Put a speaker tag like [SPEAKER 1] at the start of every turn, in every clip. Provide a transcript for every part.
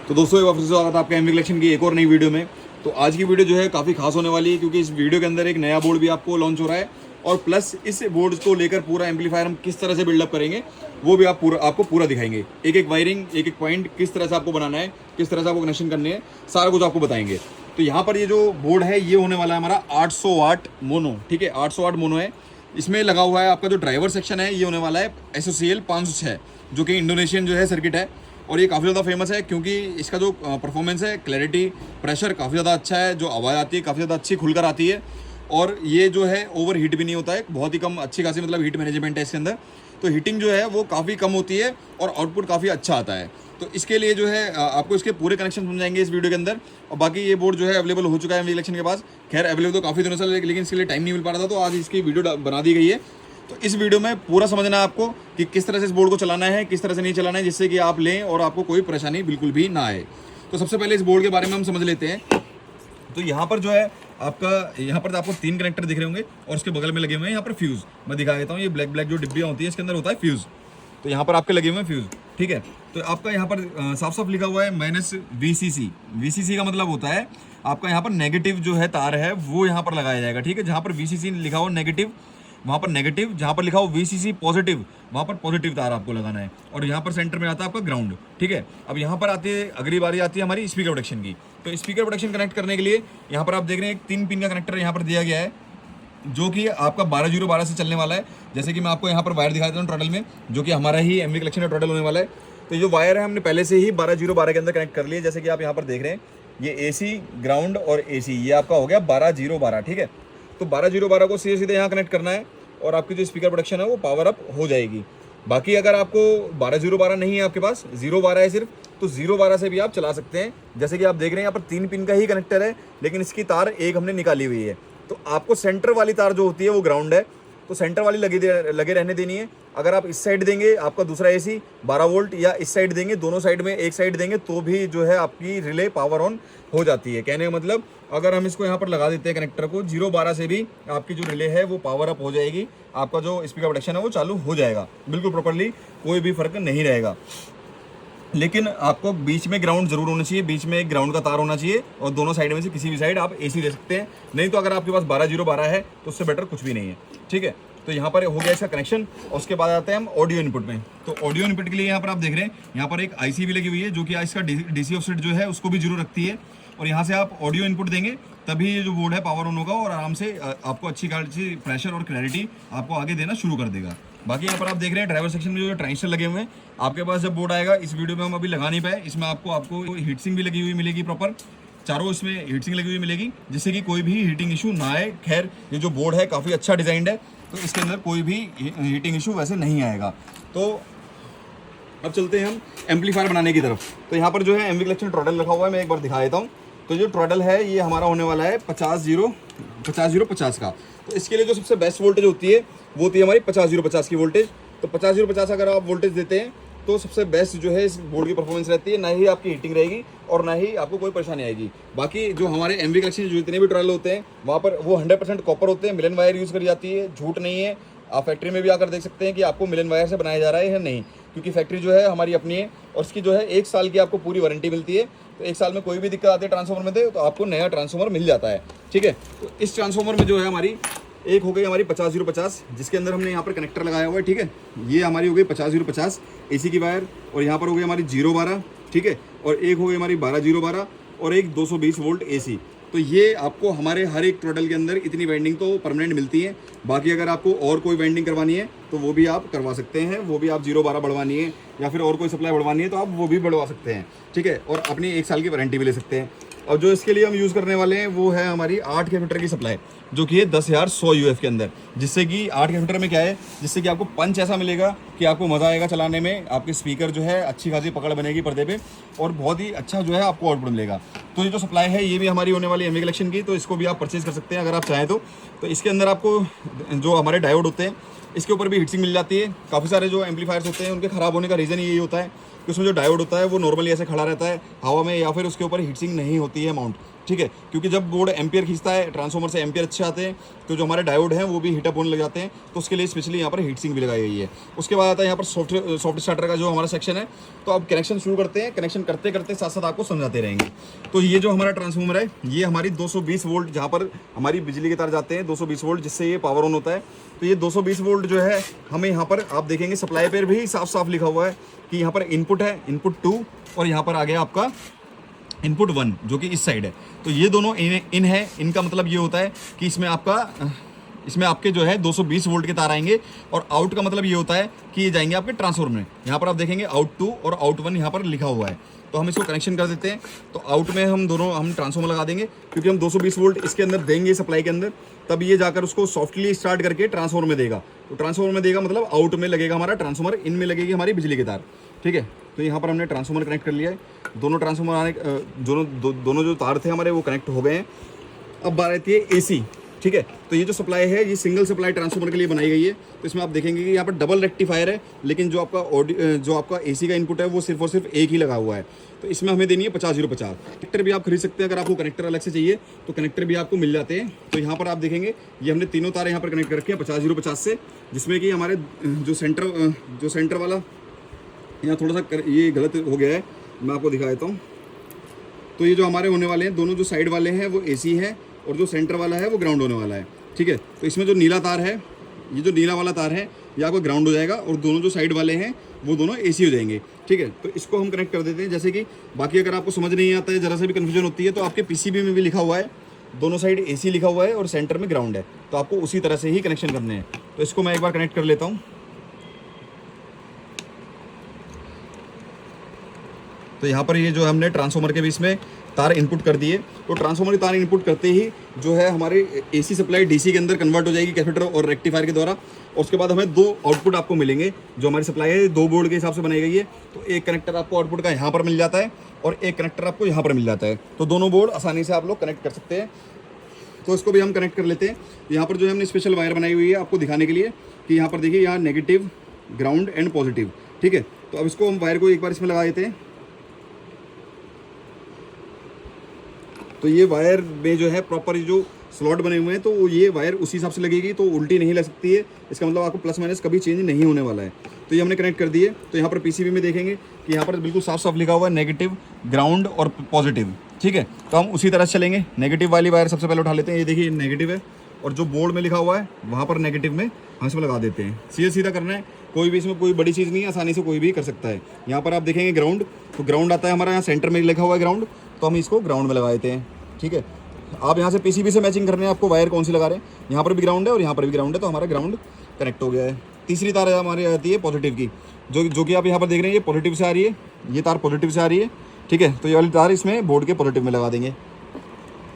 [SPEAKER 1] तो दोस्तों एक बार फिर से स्वागत है आपका एमवी कलेक्शन की एक और नई वीडियो में। तो आज की वीडियो जो है काफ़ी खास होने वाली है क्योंकि इस वीडियो के अंदर एक नया बोर्ड भी आपको लॉन्च हो रहा है और प्लस इस बोर्ड को लेकर पूरा एम्पलीफायर हम किस तरह से बिल्डअप करेंगे वो भी आपको पूरा दिखाएंगे। एक एक वायरिंग, एक एक पॉइंट किस तरह से आपको बनाना है, किस तरह से आपको कनेक्शन करने हैं, सारा कुछ आपको बताएंगे। तो यहाँ पर ये जो बोर्ड है ये होने वाला है हमारा 800 वाट मोनो। ठीक है, 800 वाट मोनो है। इसमें लगा हुआ है आपका जो ड्राइवर सेक्शन है ये होने वाला है SOCL 506 जो कि इंडोनेशियन जो है सर्किट है और ये काफ़ी ज़्यादा फेमस है क्योंकि इसका जो परफॉर्मेंस है, क्लैरिटी, प्रेशर काफ़ी ज़्यादा अच्छा है। जो आवाज़ आती है काफ़ी ज़्यादा अच्छी खुलकर आती है और ये जो है ओवर हीट भी नहीं होता है, बहुत ही कम, अच्छी खासी मतलब हीट मैनेजमेंट है इसके अंदर। तो हीटिंग जो है वो काफ़ी कम होती है और आउटपुट काफ़ी अच्छा आता है। तो इसके लिए जो है आपको इसके पूरे कनेक्शन समझाएंगे इस वीडियो के अंदर। और बाकी ये बोर्ड जो है अवेलेबल हो चुका है एमवी कलेक्शन के पास। खैर अवेलेबल तो काफ़ी दिनों से, लेकिन इसके लिए टाइम नहीं मिल पा रहा था, तो आज इसकी वीडियो बना दी गई है। तो इस वीडियो में पूरा समझना है आपको कि किस तरह से इस बोर्ड को चलाना है, किस तरह से नहीं चलाना है, जिससे कि आप लें और आपको कोई परेशानी बिल्कुल भी ना आए। तो सबसे पहले इस बोर्ड के बारे में हम समझ लेते हैं। तो यहाँ पर जो है यहाँ पर आपको 3 कनेक्टर दिख रहे होंगे और उसके बगल में लगे हुए हैं यहाँ पर फ्यूज़। मैं दिखा देता हूँ, ये ब्लैक ब्लैक जो डिब्बियाँ होती है इसके अंदर होता है फ्यूज़। तो यहाँ पर आपके लगे हुए हैं फ्यूज़। ठीक है, तो आपका यहाँ पर साफ साफ लिखा हुआ है -VCC। VCC का मतलब होता है आपका यहाँ पर नेगेटिव जो है तार है वो यहाँ पर लगाया जाएगा। ठीक है, जहाँ पर VCC लिखा हो नेगेटिव वहाँ पर नेगेटिव, जहाँ पर लिखा हो VCC पॉजिटिव वहाँ पर पॉजिटिव तार आपको लगाना है। और यहाँ पर सेंटर में आता है आपका ग्राउंड। ठीक है, अब यहाँ पर आती है, अगली बारी आती है हमारी स्पीकर प्रोटेक्शन की। तो स्पीकर प्रोटेक्शन कनेक्ट करने के लिए यहाँ पर आप देख रहे हैं एक 3 पिन का कनेक्टर यहाँ पर दिया गया है जो कि आपका 12012 से चलने वाला है। जैसे कि मैं आपको यहाँ पर वायर दिखा देता हूँ टोटल में, जो कि हमारा ही एमवी कलेक्शन का टोटल होने वाला है। तो ये वायर है हमने पहले से ही 12012 के अंदर कनेक्ट कर लिया। जैसे कि आप यहाँ पर देख रहे हैं ये AC, ग्राउंड और AC, ये आपका हो गया 12012। ठीक है, तो 12012 को सीधे सीधे यहाँ कनेक्ट करना है और आपकी जो स्पीकर प्रोडक्शन है वो पावर अप हो जाएगी। बाकी अगर आपको 12012 नहीं है, आपके पास 012 है सिर्फ, तो 012 से भी आप चला सकते हैं। जैसे कि आप देख रहे हैं यहाँ पर 3 पिन का ही कनेक्टर है, लेकिन इसकी तार एक हमने निकाली हुई है। तो आपको सेंटर वाली तार जो होती है वो ग्राउंड है, तो सेंटर वाली लगे रहने देनी है। अगर आप इस साइड देंगे आपका दूसरा AC 12 वोल्ट, या इस साइड देंगे, दोनों साइड में एक साइड देंगे, तो भी जो है आपकी रिले पावर ऑन हो जाती है। कहने का मतलब अगर हम इसको यहाँ पर लगा देते हैं कनेक्टर को 012 से भी आपकी जो रिले है वो पावर अप हो जाएगी, आपका जो स्पीकर प्रोटेक्शन है वो चालू हो जाएगा बिल्कुल प्रॉपरली, कोई भी फर्क नहीं रहेगा। लेकिन आपको बीच में ग्राउंड जरूर होना चाहिए, बीच में एक ग्राउंड का तार होना चाहिए और दोनों साइड में से किसी भी साइड आप AC दे सकते हैं। नहीं तो अगर आपके पास 12012 है तो उससे बेटर कुछ भी नहीं है। ठीक है, तो यहाँ पर हो गया इसका कनेक्शन। और उसके बाद आते हैं हम ऑडियो इनपुट में। तो ऑडियो इनपुट के लिए यहाँ पर आप देख रहे हैं यहाँ पर एक IC भी लगी हुई है जो कि इसका DC ऑफसेट जो है उसको भी जरूर रखती है। और यहाँ से आप ऑडियो इनपुट देंगे तभी ये जो बोर्ड है पावर ऑन होगा और आराम से आपको अच्छी खासी प्रेशर और क्लैरिटी आपको आगे देना शुरू कर देगा। बाकी यहाँ पर आप देख रहे हैं ड्राइवर सेक्शन में जो ट्रांजिस्टर लगे हुए हैं। आपके पास जब बोर्ड आएगा, इस वीडियो में हम अभी लगा नहीं पाए, इसमें आपको हीट सिंक भी लगी हुई मिलेगी प्रॉपर, चारों इसमें हीट सिंक लगी हुई मिलेगी जिससे कि कोई भी हीटिंग इशू ना आए। खैर ये जो बोर्ड है काफ़ी अच्छा डिजाइन है, तो इसके अंदर कोई भी हीटिंग इशू वैसे नहीं आएगा। तो अब चलते हैं हम एम्पलीफायर बनाने की तरफ। तो यहाँ पर जो है एमवी कलेक्शन टोटल रखा हुआ है, मैं एक बार दिखा देता हूँ। तो जो टोटल है ये हमारा होने वाला है 50-0-50 का। तो इसके लिए जो सबसे बेस्ट वोल्टेज होती है वो होती है हमारी 50-0-50 की वोल्टेज। तो 50-0-50 अगर आप वोल्टेज देते हैं तो सबसे बेस्ट जो है इस बोर्ड की परफॉर्मेंस रहती है, ना ही आपकी हीटिंग रहेगी और ना ही आपको कोई परेशानी आएगी। बाकी जो हमारे एमवी कलेक्शन जो जितने भी टोटल होते हैं वहाँ पर वो 100% कॉपर होते हैं, मिलन वायर यूज़ करी जाती है, झूठ नहीं है। आप फैक्ट्री में भी आकर देख सकते हैं कि आपको मिलन वायर से बनाया जा रहा है या नहीं, क्योंकि फैक्ट्री जो है हमारी अपनी है और इसकी जो है 1 साल की आपको पूरी वारंटी मिलती है। तो 1 साल में कोई भी दिक्कत आती है ट्रांसफार्मर में तो आपको नया ट्रांसफार्मर मिल जाता है। ठीक है, तो इस ट्रांसफार्मर में जो है हमारी एक हो गई हमारी 50-0-50 जिसके अंदर हमने यहाँ पर कनेक्टर लगाया हुआ है। ठीक है, ये हमारी हो गई 50-0-50 AC की वायर, और यहाँ पर हो गई हमारी 0-12। ठीक है, और एक हो गई हमारी 12-0-12 और एक 220 वोल्ट AC। तो ये आपको हमारे हर एक टोटल के अंदर इतनी वेंडिंग तो परमानेंट मिलती है। बाकी अगर आपको और कोई वेंडिंग करवानी है तो वो भी आप करवा सकते हैं, वो भी आप 0-12 बढ़वानी है या फिर और कोई सप्लाई बढ़वानी है तो आप वो भी बढ़वा सकते हैं। ठीक है, और अपनी 1 साल की वारंटी भी ले सकते हैं। और जो इसके लिए हम यूज़ करने वाले हैं वो है हमारी 8 के मीटर की सप्लाई, जो कि है 10,100 UF के अंदर। जिससे कि 8 के मीटर में क्या है, जिससे कि आपको पंच ऐसा मिलेगा कि आपको मज़ा आएगा चलाने में, आपके स्पीकर जो है अच्छी खासी पकड़ बनेगी पर्दे पे और बहुत ही अच्छा जो है आपको आउटपुट मिलेगा। तो ये जो सप्लाई है ये भी हमारी होने वाली एमवी कलेक्शन की, तो इसको भी आप परचेज़ कर सकते हैं अगर आप चाहें तो। इसके अंदर आपको जो हमारे डायोड होते हैं इसके ऊपर भी हीटसिंक मिल जाती है। काफ़ी सारे जो एम्पलीफायर्स होते हैं उनके ख़राब होने का रीज़न यही होता है कि उसमें जो डायोड होता है वो नॉर्मली ऐसे खड़ा रहता है हवा में, या फिर उसके ऊपर हीटसिंक नहीं होती है माउंट। ठीक है, क्योंकि जब बोर्ड एम्पियर खींचता है, ट्रांसफार्मर से एम्पियर अच्छे आते हैं, तो जो हमारे डायोड हैं वो भी हीटअप होने लग जाते हैं, तो उसके लिए स्पेशली यहाँ पर हीट सिंक भी लगाई गई है। उसके बाद आता है यहाँ पर सॉफ्ट स्टार्टर का जो हमारा सेक्शन है। तो अब कनेक्शन शुरू करते हैं, कनेक्शन करते करते साथ साथ आपको समझाते रहेंगे। तो ये जो हमारा ट्रांसफार्मर है, ये हमारी 220 वोल्ट, जहाँ पर हमारी बिजली के तार जाते हैं 220 वोल्ट, जिससे ये पावर ऑन होता है। तो ये 220 वोल्ट जो है, हमें यहाँ पर आप देखेंगे सप्लाई पर भी साफ साफ लिखा हुआ है कि यहाँ पर इनपुट है, इनपुट 2, और यहाँ पर आ गया आपका इनपुट 1, जो कि इस साइड है। तो ये दोनों इन है। इनका मतलब ये होता है कि इसमें आपके जो है 220 वोल्ट के तार आएंगे, और आउट का मतलब ये होता है कि ये जाएंगे आपके ट्रांसफार्मर में। यहाँ पर आप देखेंगे आउट 2 और आउट 1 यहाँ पर लिखा हुआ है। तो हम इसको कनेक्शन कर देते हैं। तो आउट में हम ट्रांसफार्मर लगा देंगे, क्योंकि हम 220 वोल्ट इसके अंदर देंगे सप्लाई के अंदर, तब ये जाकर उसको सॉफ्टली स्टार्ट करके ट्रांसफार्मर में देगा। तो ट्रांसफार्मर में देगा मतलब आउट में लगेगा हमारा ट्रांसफार्मर, इन में लगेगी हमारी बिजली के तार। ठीक है, तो यहाँ पर हमने ट्रांसफार्मर कनेक्ट कर लिया है। दोनों ट्रांसफार्मर दोनों जो तार थे हमारे वो कनेक्ट हो गए हैं। अब बात आती है एसी। ठीक है, तो ये जो सप्लाई है ये सिंगल सप्लाई ट्रांसफार्मर के लिए बनाई गई है। तो इसमें आप देखेंगे कि यहाँ पर डबल रेक्टिफायर है, लेकिन जो आपका एसी का इनपुट है वो सिर्फ और सिर्फ एक ही लगा हुआ है। तो इसमें हमें देनी है 50/50। कनेक्टर भी आप खरीद सकते हैं, अगर आपको कनेक्टर अलग से चाहिए तो कनेक्टर भी आपको मिल जाते हैं। तो यहाँ पर आप देखेंगे ये हमने तीनों तार यहाँ पर कनेक्ट कर रखे हैं 50/50 से, जिसमें कि हमारे जो सेंटर वाला यहाँ थोड़ा सा ये गलत हो गया है, मैं आपको दिखा देता हूँ। तो ये जो हमारे होने वाले हैं, दोनों जो साइड वाले हैं वो एसी है, और जो सेंटर वाला है वो ग्राउंड होने वाला है। ठीक है, तो इसमें जो नीला तार है, ये जो नीला वाला तार है ये आपका ग्राउंड हो जाएगा, और दोनों जो साइड वाले हैं वो दोनों एसी हो जाएंगे। ठीक है, तो इसको हम कनेक्ट कर देते हैं। जैसे कि बाकी अगर आपको समझ नहीं आता है, ज़रा सा भी कन्फ्यूजन होती है, तो आपके पीसीबी में भी लिखा हुआ है, दोनों साइड एसी लिखा हुआ है और सेंटर में ग्राउंड है। तो आपको उसी तरह से ही कनेक्शन करने हैं। तो इसको मैं एक बार कनेक्ट कर लेता हूँ। तो यहाँ पर ये जो हमने ट्रांसफार्मर के बीच में तार इनपुट कर दिए, तो ट्रांसफार्मर की तार इनपुट करते ही जो है हमारी एसी सप्लाई डीसी के अंदर कन्वर्ट हो जाएगी कैपेसिटर और रेक्टिफायर के द्वारा। और उसके बाद हमें 2 आउटपुट आपको मिलेंगे। जो हमारी सप्लाई है 2 बोर्ड के हिसाब से बनाई गई है। तो एक कनेक्टर आपको आउटपुट का यहाँ पर मिल जाता है, और एक कनेक्टर आपको यहाँ पर मिल जाता है। तो दोनों बोर्ड आसानी से आप लोग कनेक्ट कर सकते हैं। तो इसको भी हम कनेक्ट कर लेते हैं। यहाँ पर जो है हमने स्पेशल वायर बनाई हुई है आपको दिखाने के लिए, कि यहाँ पर देखिए, यहाँ नेगेटिव, ग्राउंड एंड पॉजिटिव। ठीक है, तो अब इसको हम वायर को एक बार इसमें लगा देते हैं। तो ये वायर में जो है प्रॉपर जो स्लॉट बने हुए हैं, तो ये वायर उसी हिसाब से लगेगी, तो उल्टी नहीं लग सकती है। इसका मतलब आपको प्लस माइनस कभी चेंज नहीं होने वाला है। तो ये हमने कनेक्ट कर दिए। तो यहाँ पर पीसीबी में देखेंगे कि यहाँ पर बिल्कुल साफ साफ लिखा हुआ है नेगेटिव, ग्राउंड और पॉजिटिव। ठीक है, तो हम उसी तरह से चलेंगे। नेगेटिव वाली वायर सबसे पहले उठा लेते हैं। ये देखिए नेगेटिव है, और जो बोर्ड में लिखा हुआ है वहाँ पर नेगेटिव में हम इसमें लगा देते हैं। सीधा सीधा करना है, कोई भी इसमें कोई बड़ी चीज़ नहीं है, आसानी से कोई भी कर सकता है। यहाँ पर आप देखेंगे ग्राउंड, तो ग्राउंड आता है हमारा, यहाँ सेंटर में लिखा हुआ है ग्राउंड, तो हम इसको ग्राउंड में लगा देते हैं। ठीक है, आप यहाँ से पीसीबी से मैचिंग करने हैं आपको वायर कौन सी लगा रहे हैं। यहाँ पर भी ग्राउंड है और यहाँ पर भी ग्राउंड है, तो हमारा ग्राउंड कनेक्ट हो गया है। तीसरी तार हमारी आती है पॉजिटिव की, जो कि आप यहाँ पर देख रहे हैं, ये पॉजिटिव से आ रही है, ये तार पॉजिटिव से आ रही है। ठीक है, तो ये वाली तार इसमें बोर्ड के पॉजिटिव में लगा देंगे।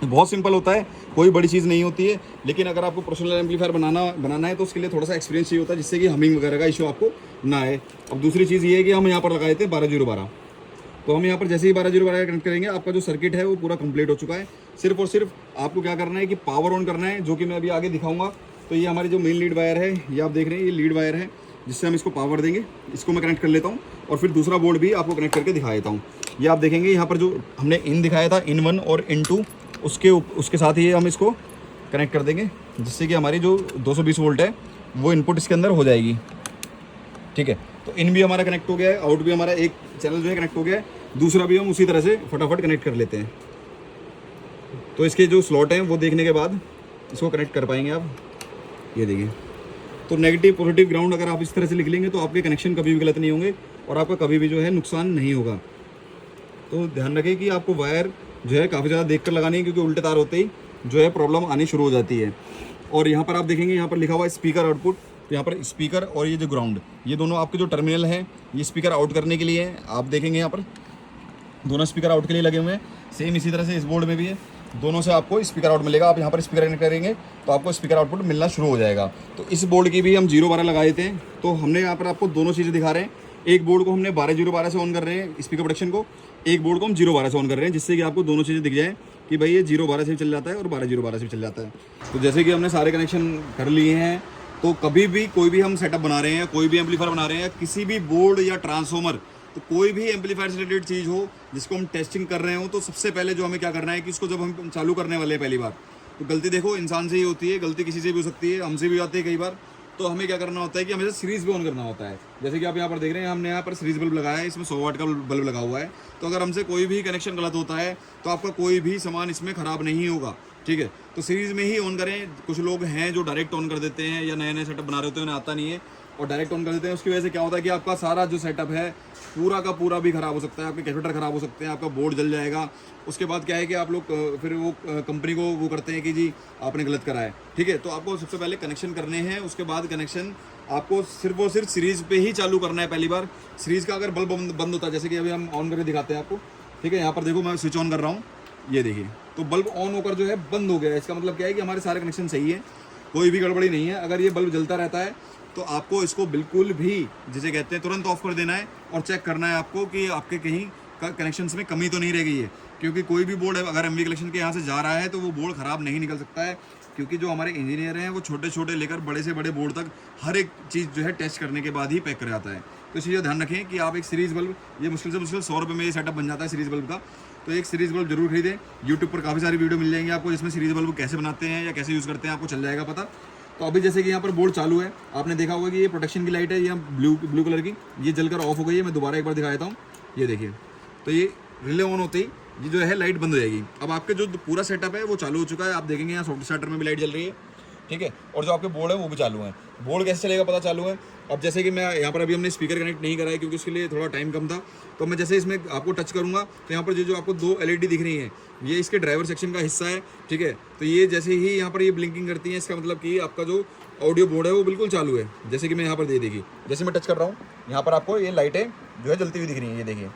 [SPEAKER 1] बहुत सिंपल होता है, कोई बड़ी चीज़ नहीं होती है। लेकिन अगर आपको प्रोफेशनल एम्पलीफायर बनाना है तो उसके लिए थोड़ा सा एक्सपीरियंस चाहिए होता है, जिससे कि हमिंग वगैरह का इशू आपको ना आए। अब दूसरी चीज़ ये है कि हम यहाँ पर लगा देते हैं 12/012। तो हम यहाँ पर जैसे ही 12/012 कनेक्ट करेंगे, आपका जो सर्किट है वो पूरा कंप्लीट हो चुका है। सिर्फ और सिर्फ आपको क्या करना है कि पावर ऑन करना है, जो कि मैं अभी आगे दिखाऊंगा। तो ये हमारी जो मेन लीड वायर है, ये आप देख रहे हैं, ये लीड वायर है जिससे हम इसको पावर देंगे। इसको मैं कनेक्ट कर लेता हूँ, और फिर दूसरा बोर्ड भी आपको कनेक्ट करके दिखा देता हूँ। ये आप देखेंगे यहाँ पर जो हमने इन दिखाया था, इन 1 और इन 2, उसके साथ ही हम इसको कनेक्ट कर देंगे, जिससे कि हमारी जो 220 वोल्ट है वो इनपुट इसके अंदर हो जाएगी। ठीक है, तो इन भी हमारा कनेक्ट हो गया है, आउट भी हमारा एक चैनल जो है कनेक्ट हो गया है, दूसरा भी हम उसी तरह से फटाफट कनेक्ट कर लेते हैं। तो इसके जो स्लॉट हैं वो देखने के बाद इसको कनेक्ट कर पाएंगे आप। ये देखिए, तो नेगेटिव, पॉजिटिव, ग्राउंड अगर आप इस तरह से लिख लेंगे तो आपके कनेक्शन कभी भी गलत नहीं होंगे, और आपका कभी भी जो है नुकसान नहीं होगा। तो ध्यान रखें कि आपको वायर जो है काफ़ी ज़्यादा देख कर लगानी है, क्योंकि उल्टे तार होते ही जो है प्रॉब्लम आनी शुरू हो जाती है। और यहाँ पर आप देखेंगे, यहाँ पर लिखा हुआ है स्पीकर आउटपुट। तो यहाँ पर स्पीकर और ये जो ग्राउंड, ये दोनों आपके जो टर्मिनल हैं, ये स्पीकर आउट करने के लिए हैं। आप देखेंगे यहाँ पर दोनों स्पीकर आउट के लिए लगे हुए हैं। सेम इसी तरह से इस बोर्ड में भी है, दोनों से आपको स्पीकर आउट मिलेगा। आप यहाँ पर स्पीकर कनेक्ट करेंगे तो आपको स्पीकर आउटपुट मिलना शुरू हो जाएगा। तो इस बोर्ड की भी हम 0/12 लगा देते हैं। तो हमने यहाँ पर आपको दोनों चीज़ें दिखा रहे हैं। एक बोर्ड को हमने 12/012 से ऑन कर रहे हैं स्पीकर प्रोडक्शन को, एक बोर्ड को हम 0/12 से ऑन कर रहे हैं, जिससे कि आपको दोनों चीज़ें दिख जाए कि भाई ये 0/12 से भी चल जाता है और 12/012 से भी चल जाता है। तो जैसे कि हमने सारे कनेक्शन कर लिए हैं, तो कभी भी कोई भी हम सेटअप बना रहे हैं, कोई भी एम्पलीफायर बना रहे हैं, किसी भी बोर्ड या ट्रांसफार्मर तो कोई भी एम्पलीफायर से रिलेटेड चीज़ हो जिसको हम टेस्टिंग कर रहे हो, तो सबसे पहले जो हमें क्या करना है कि इसको जब हम चालू करने वाले हैं पहली बार, तो गलती देखो इंसान से ही होती है, गलती किसी से भी हो सकती है, हमसे भी आती है कई बार। तो हमें क्या करना होता है कि हमें सीरीज पे ऑन करना होता है। जैसे कि आप यहाँ पर देख रहे हैं, हमने यहाँ पर सीरीज बल्ब लगाया है, इसमें 100 वाट का बल्ब लगा हुआ है। तो अगर हमसे कोई भी कनेक्शन गलत होता है तो आपका कोई भी सामान इसमें ख़राब नहीं होगा, ठीक है। तो सीरीज़ में ही ऑन करें। कुछ लोग हैं जो डायरेक्ट ऑन कर देते हैं, या नए नए सेटअप बना रहे होते हैं, उन्हें आता नहीं है और डायरेक्ट ऑन कर देते हैं। उसकी वजह से क्या होता है कि आपका सारा जो सेटअप है पूरा का पूरा भी ख़राब हो सकता है, आपके कैपेसिटर ख़राब हो सकते हैं, आपका बोर्ड जल जाएगा। उसके बाद क्या है कि आप लोग फिर वो कंपनी को वो करते हैं कि जी आपने गलत करा है, ठीक है। तो आपको सबसे पहले कनेक्शन करने हैं, उसके बाद कनेक्शन आपको सिर्फ और सिर्फ सीरीज़ पे ही चालू करना है पहली बार। सीरीज़ का अगर बल्ब बंद होता है, जैसे कि अभी हम ऑन करके दिखाते हैं आपको, ठीक है। यहाँ पर देखो मैं स्विच ऑन कर रहा हूँ, ये देखिए, तो बल्ब ऑन होकर जो है बंद हो गया है। इसका मतलब क्या है कि हमारे सारे कनेक्शन सही है, कोई भी गड़बड़ी नहीं है। अगर ये बल्ब जलता रहता है तो आपको इसको बिल्कुल भी, जिसे कहते हैं, तुरंत ऑफ कर देना है और चेक करना है आपको कि आपके कहीं कनेक्शंस में कमी तो नहीं रह गई है। क्योंकि कोई भी बोर्ड है अगर एमवी कलेक्शन के यहाँ से जा रहा है तो वो बोर्ड ख़राब नहीं निकल सकता है, क्योंकि जो हमारे इंजीनियर हैं वो छोटे छोटे लेकर बड़े से बड़े बोर्ड तक हर एक चीज़ जो है टेस्ट करने के बाद ही पैक कर जाता है। तो इस चीज़ का ध्यान रखें कि आप एक सीरीज़ बल्ब, ये मुश्किल से मुश्किल 100 रुपये में ये सेटअप बन जाता है सीरीज़ बल्ब का। तो एक सीरीज़ बल्ब जरूर खरीदें। यूट्यूब पर काफ़ी सारी वीडियो मिल जाएंगी आपको, जिसमें सीरीज़ बल्ब कैसे बनाते हैं या कैसे यूज़ करते हैं आपको चल जाएगा पता। तो अभी जैसे कि यहाँ पर बोर्ड चालू है, आपने देखा होगा कि ये प्रोटेक्शन की लाइट है, ये ब्लू कलर की, ये जलकर ऑफ हो गई है। मैं दोबारा एक बार दिखा देता हूँ, ये देखिए। तो ये रिले ऑन होते ही ये जो है लाइट बंद हो जाएगी। अब आपके जो पूरा सेटअप है वो चालू हो चुका है। आप देखेंगे यहाँ सॉफ्ट स्टार्टर में भी लाइट जल रही है, ठीक है। और जो आपके बोर्ड है वो भी चालू है। बोर्ड कैसे चलेगा पता चालू है। अब जैसे कि मैं यहाँ पर अभी हमने स्पीकर कनेक्ट नहीं करा है क्योंकि उसके लिए थोड़ा टाइम कम था। तो मैं जैसे इसमें आपको टच करूँगा तो यहाँ पर जो आपको 2 LED दिख रही हैं, ये इसके ड्राइवर सेक्शन का हिस्सा है, ठीक है। तो ये जैसे ही यहाँ पर ये ब्लिंकिंग करती है, इसका मतलब कि आपका जो ऑडियो बोर्ड है वो बिल्कुल चालू है। जैसे कि मैं यहाँ पर देखिए, जैसे मैं टच कर रहा हूँ यहाँ पर आपको ये लाइटें जो है जलती हुई दिख रही हैं, ये देखिए।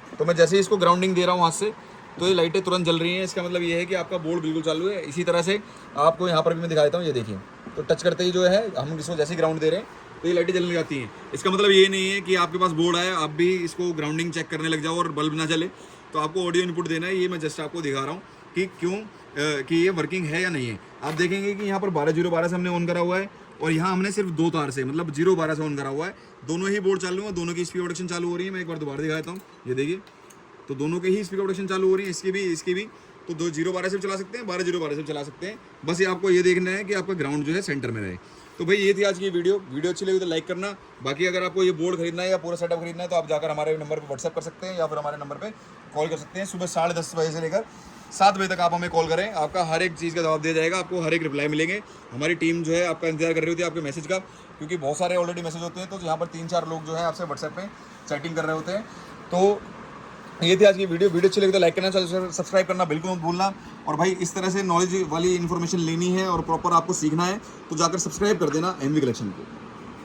[SPEAKER 1] तो मैं जैसे ही इसको ग्राउंडिंग दे रहा हूँ हाथ से, तो ये लाइटें तुरंत जल रही हैं। इसका मतलब ये है कि आपका बोर्ड बिल्कुल चालू है। इसी तरह से आपको यहाँ पर भी मैं दिखा देता हूँ, ये देखिए। तो टच करते ही जो है हम इसको जैसे ही ग्राउंड दे रहे हैं तो ये लाइटें जलने जाती हैं। इसका मतलब ये नहीं है कि आपके पास बोर्ड आया आप भी इसको ग्राउंडिंग चेक करने लग जाओ और बल्ब ना जले। तो आपको ऑडियो इनपुट देना है। ये मैं जस्ट आपको दिखा रहा हूँ कि क्यों कि ये वर्किंग है या नहीं है। आप देखेंगे कि यहाँ पर 12/0/12 से हमने ऑन करा हुआ है और यहाँ हमने सिर्फ 2 तार से, मतलब 0/12 से ऑन करा हुआ है। दोनों ही बोर्ड चालू है, दोनों की स्पीड प्रोडक्शन चालू हो रही है। मैं एक बार दोबारा दिखा देता हूँ, ये देखिए। तो दोनों की ही स्पीड प्रोडक्शन चालू हो रही है, इसकी भी। तो 0/12 से भी चला सकते हैं, 12/0/12 से भी चला सकते हैं। बस ये आपको ये देखना है कि आपका ग्राउंड जो है सेंटर में रहे। तो भाई ये थी आज की वीडियो अच्छी लगी तो लाइक करना। बाकी अगर आपको ये बोर्ड खरीदना है या पूरा सेटअप खरीदना है तो आप जाकर हमारे नंबर पे व्हाट्सएप कर सकते हैं या फिर हमारे नंबर पे कॉल कर सकते हैं। सुबह 10:30 बजे से लेकर 7 बजे तक आप हमें कॉल करें, आपका हर एक चीज़ का जवाब दिया जाएगा, आपको हर एक रिप्लाई मिलेंगे। हमारी टीम जो है आपका इंतजार कर रही होती है आपके मैसेज का, क्योंकि बहुत सारे ऑलरेडी मैसेज होते हैं। तो यहाँ पर 3-4 लोग जो है आपसे व्हाट्सएप पे चैटिंग कर रहे होते हैं। तो ये थी आज की वीडियो अच्छी लगी तो लाइक करना, सब्सक्राइब करना बिल्कुल मत भूलना। और भाई इस तरह से नॉलेज वाली इन्फॉर्मेशन लेनी है और प्रॉपर आपको सीखना है तो जाकर सब्सक्राइब कर देना एमवी कलेक्शन को।